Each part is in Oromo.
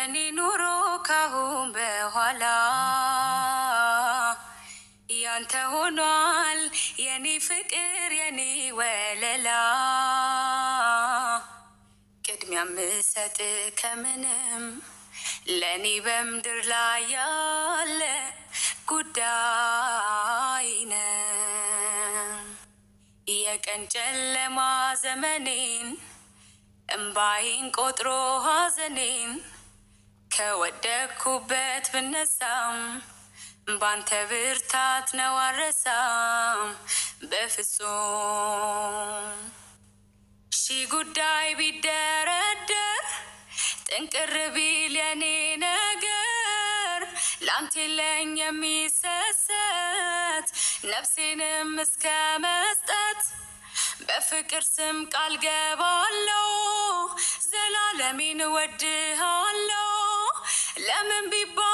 የኔ ኑሮ ካሁን በኋላ ያንተ ሆኗል የኔ ፍቅር የኔ ወለላ ቅድሚያ ምሰጥ ከምንም ለኔ በምድር ላይ ያለ ጉዳይ ነው የቀን ጨለማ ዘመኔን እምባይን ቆጥሮ ሐዘኔን ከወደኩበት ብነሳም ባንተ ብርታት ነው አልረሳም በፍጹም ሺ ጉዳይ ቢደረደር ጥንቅር ቢል የኔ ነገር ላንተ የለኝ የሚሰሰት ነፍሴንም እስከ መስጠት በፍቅር ስም ቃል ገባለሁ ዘላለሜን እወድሃለሁ ለምን ቢባል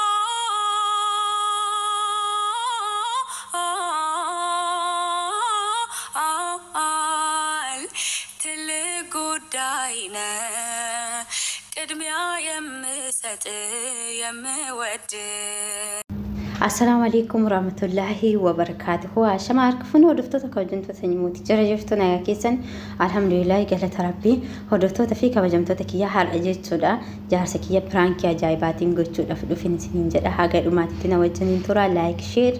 ትልቅ ጉዳይ ነው ቅድሚያ የምሰጥ የምወድ السلام عليكم ورحمة الله وبركاته. شمارك فنو دفتوتا كوجنتو تنموتي جرجفتنا يا كيسن الحمد لله قالت ربي هدفتوتا فيك وجمتوتا كيا حال أجيت سودا جارسك يا برانكيا جايباتين قلتو دفدو في نسنين جدا حاجة أماتنا وجنين ترى لايك شير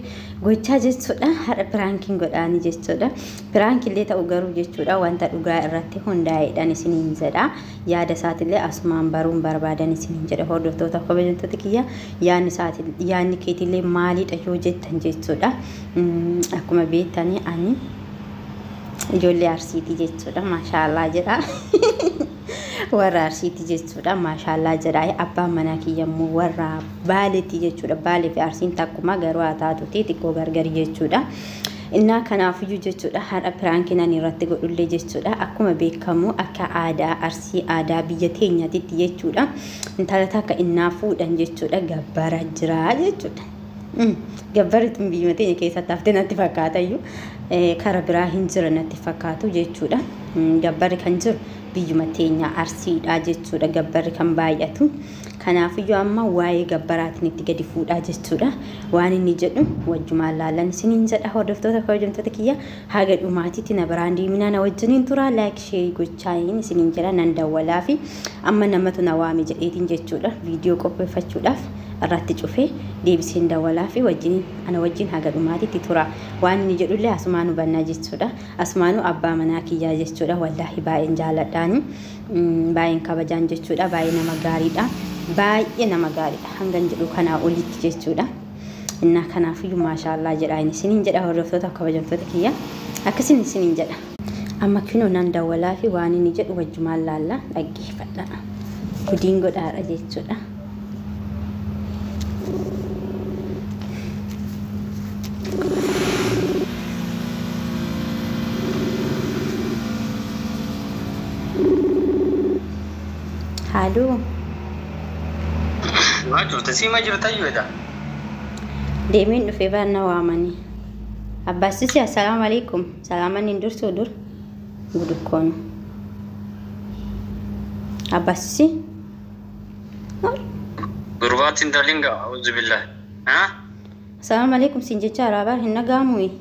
قلت جيت سودا هر برانكين قد أني جيت سودا برانك اللي تأجرو جيت سودا وانت أجرا الرتي هنداي داني سنين جدا يا دسات اللي أسمان بارون برباداني سنين جدا هدفتوتا كوجنتوتا كيا يعني سات يعني كيتي اللي مالي تجوجت تنجت سودا أكما بيتاني أني جولي أرسيتي جت سودا ما شاء الله جرا ورا أرسيتي جت سودا ما شاء الله جرا أبا مناكي يمو ورا بالي تيجت سودا بالي في أرسين تاكما غروا تاتو تيتي كو غرغر جت سودا إننا كنافيو جت سودا هر أبرانكنا نرتقو اللي جت سودا أكما بيكمو أكا عادا أرسي عادا بيجتين يتي جت سودا انتالتاك إنافو دان جت سودا غبارا جرا جت سودا جبرت بيمتين كيسة تفتنا اتفاقات أيو كاربرا هنجر نتفاقاتو جيتشودا جبر كنجر بيمتين أرسيد أجيتشودا جبر كم باياتو كنافيو أما واي جبرات نتيجة فود أجيتشودا واني نجدو وجمال لان سنين زد أهودفتو تكوجم تتكيا حاجة أماتي تنبراندي منانا وجنين ترى لايك شير قوتشاين سنين جلا نندولا في أما نمتو نوامي جئتين جيتشودا فيديو كوبي فتشودا الرات تشوفه دي بسين دولا في وجين أنا وجين حاجة أماتي تترى وأنا نجد له أسمانو بناجس سودا أسمانو أبا مناكي جاجس سودا والله باين جالت داني باين كبجان جس سودا باين مغاري دا باين مغاري هنگن جلو كنا أوليت جس سودا إننا كنا فيو ما شاء الله جرائني سنين جدا هرفتو كبجان فتكيا أكسين سنين جدا أما كنو نندولا في وأنا نجد وجمال لالا أجي فدا كدينغو دار أجس سودا Halo. Maju, tadi maju tahu ada. Demin ufebar nawamani. Abbas sisi assalamualaikum. Salaman indur sudur. Guduk kono. Abbas sisi. Gurbatin dalinga, auzubillah. Ha? Assalamualaikum sinjecha arabar hinna gamui.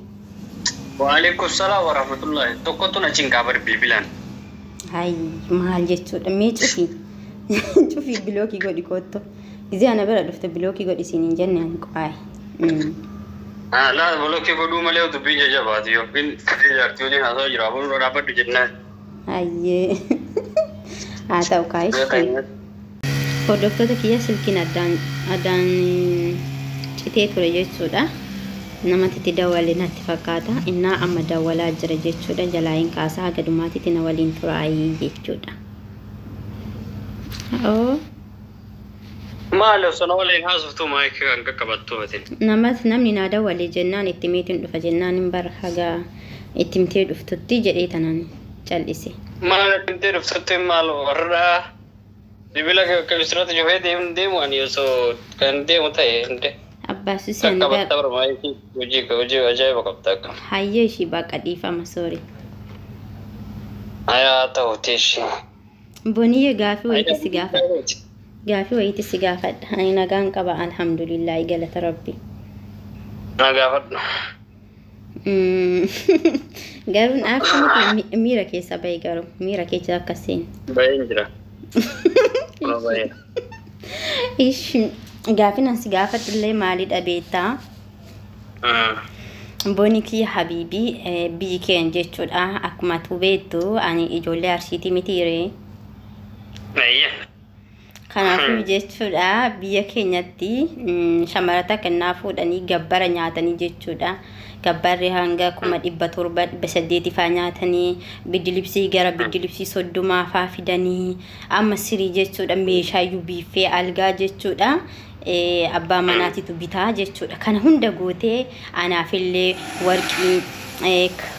Waalaikumsalam warahmatullahi. Toko tu nak cingkabar bibilan. Hai, mahal jechu. Me cufi. شوفي بلوكي قولي كوتو إذا أنا برا دفت بلوكي قولي سنين جنة نقاي لا بلوكي قولوا مليو تبين جوابات يو بين كتير هذا جرابون رابط جنة أيه هذا وكاي فدكتور تكيا سلكين أدان شتى ترى جسودا نما تتداول ناتفاقاتا إننا أما داولا جرى جسودا جلاين كاسا قدماتي تناولين تراي جسودا أو ما لو سنولين هاسفتو مايك أنك كبتو مثل نمث نمني نادا ولي جنان اتميتن فجنان برخا اتمتي دفتي جريتنان جلسي ما اتمتي دفتي مال ورا دبلا كبسرات جوه ديم واني يسو كان ديم تاي انت أباس سن كبت تبر مايك وجي أجاي بكبتك هاي شي باقديفا مسوري أيا تاو تيشي بنيه غافي ويتسي غافي Gaafii wayiitti si gaafadha. Ani nagaan qaba alhamdulillah galata rabbi. Nagaafadhu. Garuun akkuma miira keessa bahe garuu miira keessa akkasiin. Baheen jira. Bahee. Ishi gaafin as gaafadhullee maalidha beektaa? Boni kiyya habiibii biyyi keenya jechuudha. Akkuma tu beektu ani ijoollee Arsiitii mitiire. Kanaafuu jechuudha biyya keenyatti shamarrata kennaa fuudhanii gabbara nyaatanii jechuudha. Gabbarri hanga 1700 faa nyaatanii bidilibsii gara bidilibsii 30 faa fidanii amma sirii jechuudha meeshaayyuu biiffee algaa jechuudha. Abbaa manaatitu bitaa jechuudha. Kana hunda gootee anaafillee warqii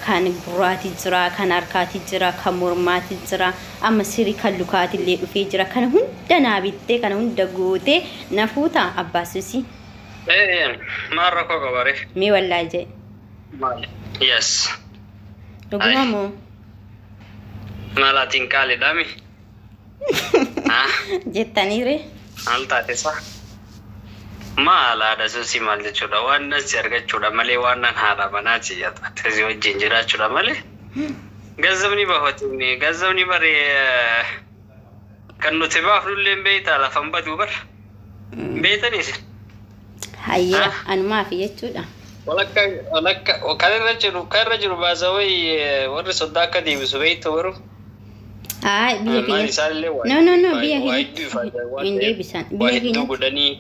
kan gurraati jira, kan harkaati jira, kan mormaati jira, amma sirii kan lukaatillee dhufee jira. Kana hunda naa bittee kana hunda gootee na fuuta abbaasisi. Maal rakkoo qabaare? Mee wallaahi jee. Maali? Yes. Dhuguma moo? Maalaatiin qaaliidhaami? Jettaniire? Maal taatesa? Maal haadha suusii maal jechuudha? Waan nasi argachuudha malee waan nan haadha manaati jedha. Tezi wajjin jiraachuudha malee. Gazabni bahotinni gazabni baree kan nuti baafnullee beeytaa lafan baduu bar. Beeytanis. Hayya anumaaf jechuudha. Walakka kan irra jiru baasawee warri soddaa akka deebisu beeytu baruu. Biyya keenya. No biyya keenya. Hin deebisan. Biyya keenya.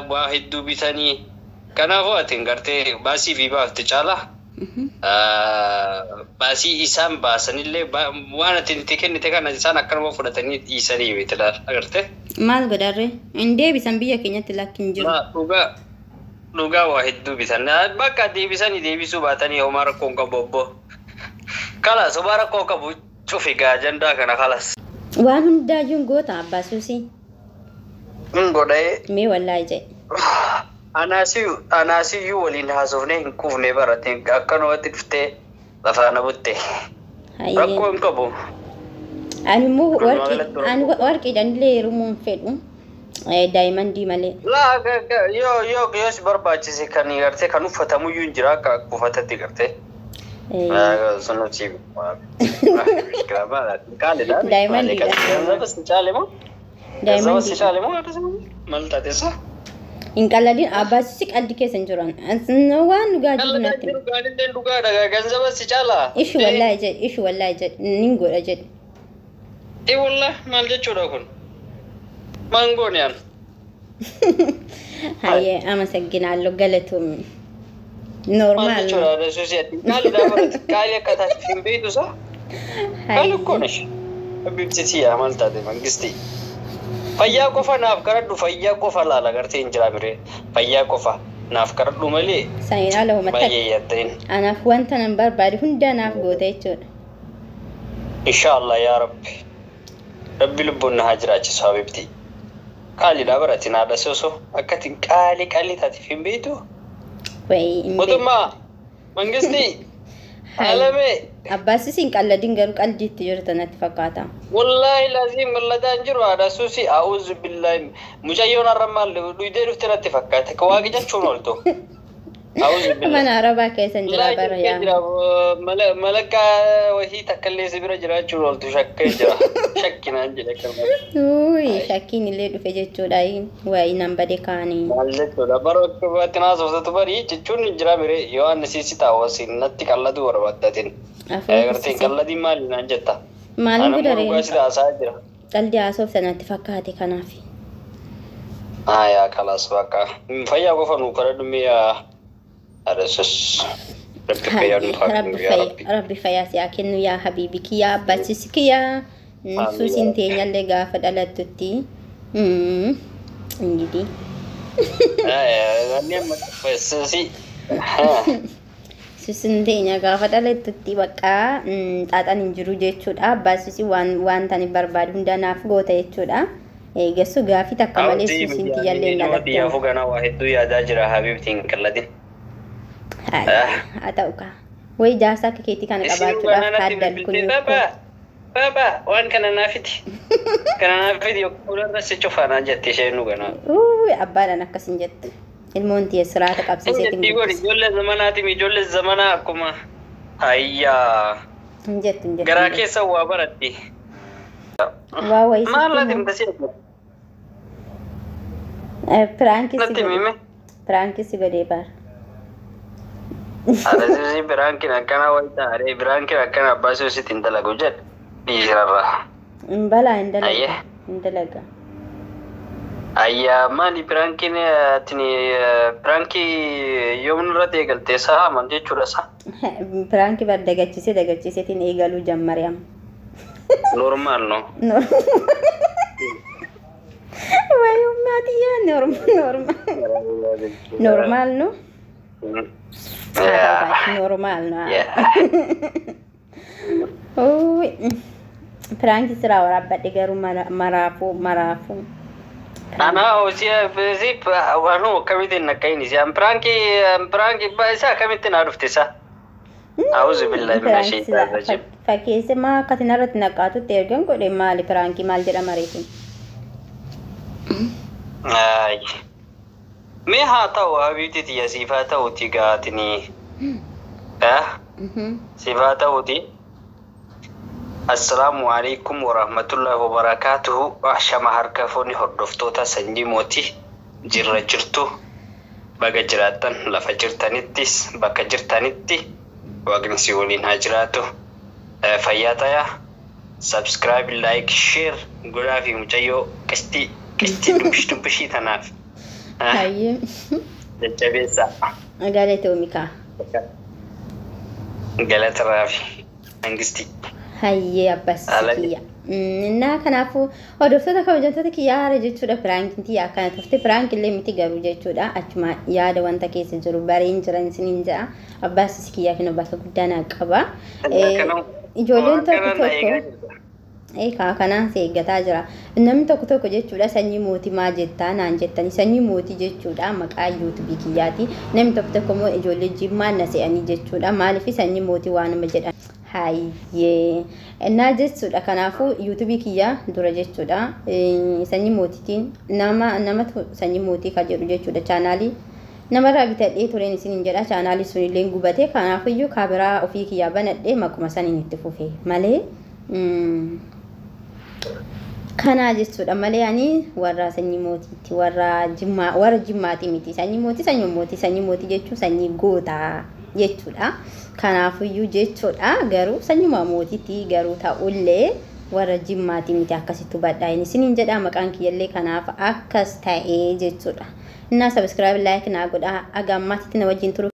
Waa hedduu bitanii kanaafuu atiin gartee baasii fi baafte caalaa baasii isaan baasanillee waan atiin itti kennite kana isaan akkanuma fudhatanii dhiisanii beektaa agartee. Maal godharre hin deebisan biyya keenyatti lakkin jiru. Dhugaa waa hedduu bitan bakka deebisanii deebisuu baatanii homaa rakkoon qabu obbo. Kalas homaa rakkoo qabu cufi gaajandaa kana kalas. Waan hundaayyuun goota abbaa suusii. Godhee. Mee wallaahi jee. Anaasiyyuu waliin haasofnee hin kuufne barate akkanumatti dhuftee lafaana butte. Rakkoo hin qabu. Ani immoo warqiidhaanillee yeroo fedhu daa'imandii malee. Yoo si barbaachise kan gartee kan uffatamuyyuu hin jira akka uffatatti gartee. Sunuti. Daa'imandii. Inqalladin abbaasisi qaldi keessan jiran. Waan dhugaa jiru natti. Qalladin dhugaa dhagaa ganzaba si caalaa. Ishi wallaahi jedhe nin godha jedhe. Wallah maal jechuudha kun? Mangoon yaan. Hayyee amasagginaalloo galatoomni. Normaal. Maal jechuudha suusiyaatti. Qaali dabalatu qaali akka taasisu hin beektu saa? Qaali koonash. Bibsitiyaa maal taate mangistii. Fayyaa qofa naaf karadhu fayyaa qofa laala gartee hin jira miree fayyaa qofa naaf karadhu malee. Sayin ala baay'ee yaaddain. Anaaf wanta nan barbaade hunda naaf goote jechuudha. Inshallah yaa Rabbi. Rabbi lubbuun na haa jiraachisu habibti. Qaaliidhaa baratiin haadha soosoo akkatiin qaalii taatiif hin beektu. Mootummaa mangistii alamee. Abbaasisiin qalladin garuu qaldiitti jirtu natti fakkaata. Wallahi lazim qalladaan jiru haadha suusii a'uuzu billahi mucayyoon har'a maal dhuydee dhufte natti fakkaate ka waaqi jechuun ooltu. A'uuzu billahi. Mana arabaa keessan jira bara yaa. Malakkaa wahii takkallee si bira jiraachuun ooltu shakkee jira. Shakkinaan jedhe akkana. Shakkiin illee dhufe jechuudha waa'ee nan bade kaanii. Maal jechuudha bara bakka naasofsatu barii jechuun jira miree yoo anni siisi taawwasiin natti qalladuu barbaaddatin. Agartiin qalladii maali naan jetta? Maaliin gudaree? Anammoo dhugaa haasaa jira. Qaldi haasoof sanatti fakkaate kanaaf. Yaa kalas bakka fayyaa qofa nuu kadhadhu mi'a adesus. Rabbi fayyaa siyaa kennu yaa habiibi kiyyaa abbaasisi kiyyaa suusiin teenyallee gaafa dhalattutti. Injidi. Suusiin teenya gaafa dhalattutti bakka xaaxaan hin jiru jechuudha. Abbaasisi waan tani barbaadu hunda naaf goota jechuudha. Eegassu gaafii takka malee suusiin tiyyallee dhalatte. Yaa fuganaa waa hedduu yaadaa jira habiibtiin qalladin. Haa ta'u kaa. Wayi jaarsaa akka keetii kana qabaachuudhaaf kaaddan kun. Baba waan kana naafiti. Kana naafiti fuuldura si cufana jettee ishee nu gana. Abbaadhaan akkas hin jette. Ilmoon tiyya siraata qabsiiseetiin guddisa. Ijoollee zamanaati ijoollee zamanaa akkuma hayyaa. Hin jettu. Garaa keessa waa baratti. Waa wayii sitti maal laati mutasi Piraanki si godhee baara. Adasiisi piraankiin akkana wayita aree piraankiin akkana abbaasii sitti hin dalagu jedhe dhiisirarraa. Balaa hin dalaga. Ayyaa maali piraankiin pirankii yoomnu irratti eegaltee isaa haman jechuudha isaa. Pirankii bar dagachiiseetiin eegaluu jammare amma. Normaal no. Wayummaatiyyaa normaal no. Normaal no. Pirankii siraa waraabadhe garuu maraafuu. Ana hojii beezip waan akkamitiin nakkaini isaan pirankii isaa akkamitiin haa dhufte isaa. Auzu billahi mina shaytaani rajim. Fakkeesse maa akkasin irratti naqaatutti ergan godhe maali pirankii maal jedhama reetiin. Mee haa ta'u habiibti tiyya siif haa ta'uuti gaatinii. Siif haa ta'uuti. Assalaamu alaikum warahmatullahi wabarakatuhu. Shama harka fooni hordoftoota sanyii mootii jirra jirtu baga jiraattan lafa jirtanittis bakka jirtanitti waaqni si waliin haa jiraatu. Fayyaa ta'aa subscribe like share godhaa fi mucayyoo qistii dubbishii tanaaf. Hayyee. Jajjabeessaa. Galatoomika. Galata raafi mangistii. Hayyee abbas kiyya. Innaa kanaafuu hordoftoota kabajamtoota kiyyaa haara jechuudha piraankiin tiyya akkana tufte piraank illee miti garuu jechuudha achuma yaada wanta keessa jiru bareen jiran isiniin jedha abbas kiyyaa kinu bakka guddaa naa qaba. Ijoolleen tokko kanaan eeggataa jira. Namni tokko jechuudha sanyii mootii maa jettaa naan jettanii sanyii mootii jechuudha maqaa yuutuubii kiyyaati. Namni tokko immoo ijoollee jimmaan na se'anii jechuudha maaliif sanyii mootii waanuma jedhan. Hayyee innaa jechuudha kanaafuu yuutuubii kiyyaa dura jechuudha sanyii mootiitiin namatu sanyii mootii ka jedhu jechuudha chaanaalii namarraa bitadhee tureen isiniin jedha chaanaalii sun illee gubatee kanaafiyyuu kaameraa ofii kiyyaa banadhee maquma saniin itti fufee malee kanaa jechuudha malee ani warra sanyii mootiitti warra jimmaatii miti sanyii mootii jechuun sanyii gootaa jechuudha. Kanaafiyyuu jechuudha garuu sanyuma mootiitti garuu ta'ullee warra jimmaatii miti akkasitti hubadhaa isiniin jedha maqaan kiyyallee kanaaf akkas ta'ee jechuudha. Innaa subscribe like naa godhaa agammaatti na wajjin turu.